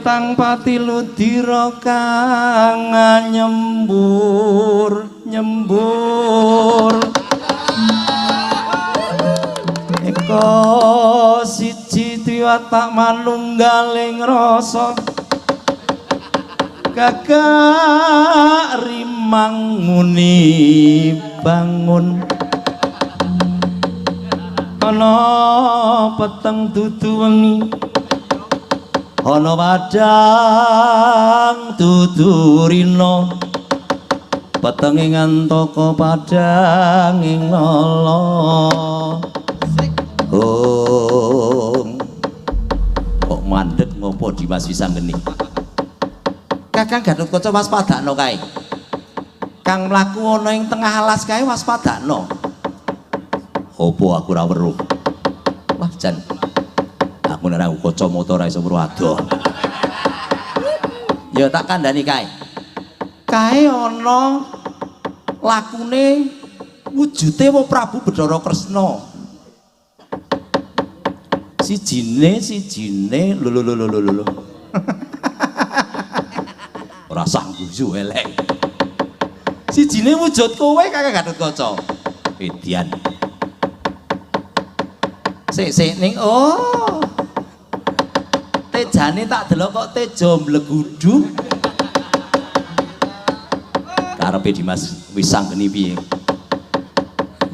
tang pati ludira kang nyembur eko siji triwatak manunggaling rasa gagak rimang muni bangun ana peteng dudu wengi ana padang dudu rina petenge ngantaka padang ing lala kok mandeg ngopo Dimas Wisanggeni Kakang Gatotkaca waspadakno kae kang mlaku ana ing tengah alas kae waspadakno opo aku ora weruh wah jan aku nek aku kacamata ora iso weruh adoh ya tak kandhani kae ana lakune wujude wa Prabu Bathara Kresna sijine lho ora sah guyu elek sijine wujud kowe Kakang Gatotkaca edian sik ning oh tejane tak delok kok teja mblegudu karepe Dimas Wisanggeni piye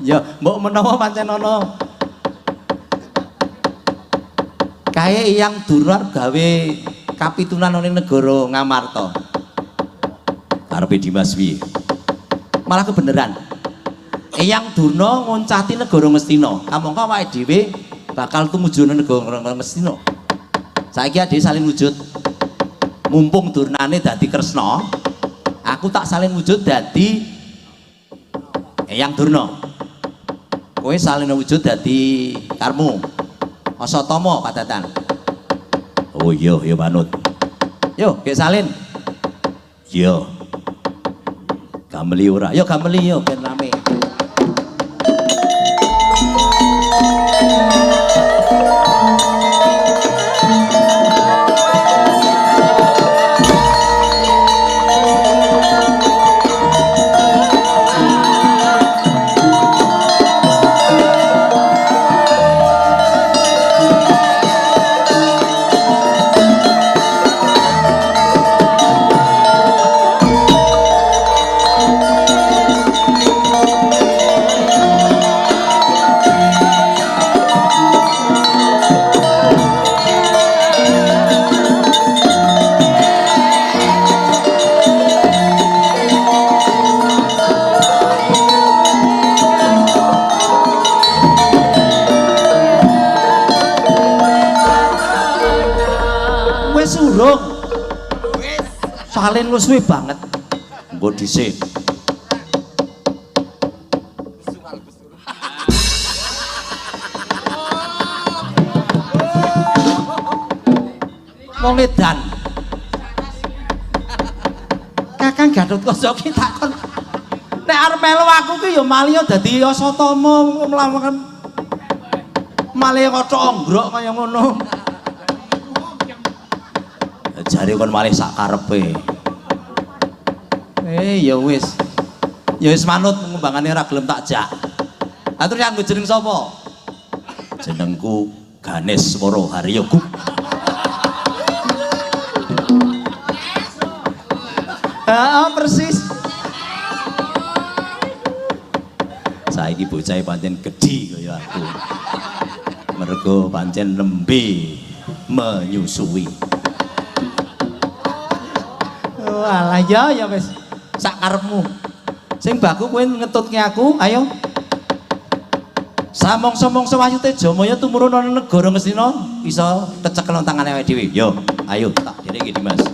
ya mbok menawa pancen ana kae yang Durna gawe kapitunan ning negara Ngamarta karepe Dimas piye malah kebeneran Eyang Durna ngoncati negara Ngastina kamangka awake dhewe bakal tumuju negara Ngastina saiki ade salin wujud mumpung Durnane dadi Kresna aku tak salin wujud dadi Eyang Durna kowe salin wujud dadi Karmu Asatama padatan oh iya ya manut yo gek salin yo gameli ora yo gameli yo ben rame salin wis suwe banget engko dhisik wong edan Kakang Gatotkaca ki takon nek arep melu aku ki ya maliya dadi Asatama mlawan malih kaca anggrok kaya ngono jare kon malih sak karepe ya wis manut ngembangane ora gelem tak jak atur nganggo jeneng sapa jenengku Ganeswara Haryogu persis saiki bocah pancen gedhi kaya aku mergo pancen nembe menyusui alah ya wis sak karepmu sing baku kowe ngetutke aku ayo samongso-mongso Wayu Tejamaya tumurun ana negara Ngastina bisa kecekel nang tangane awake dhewe yo ayo tak dhewe iki Dimas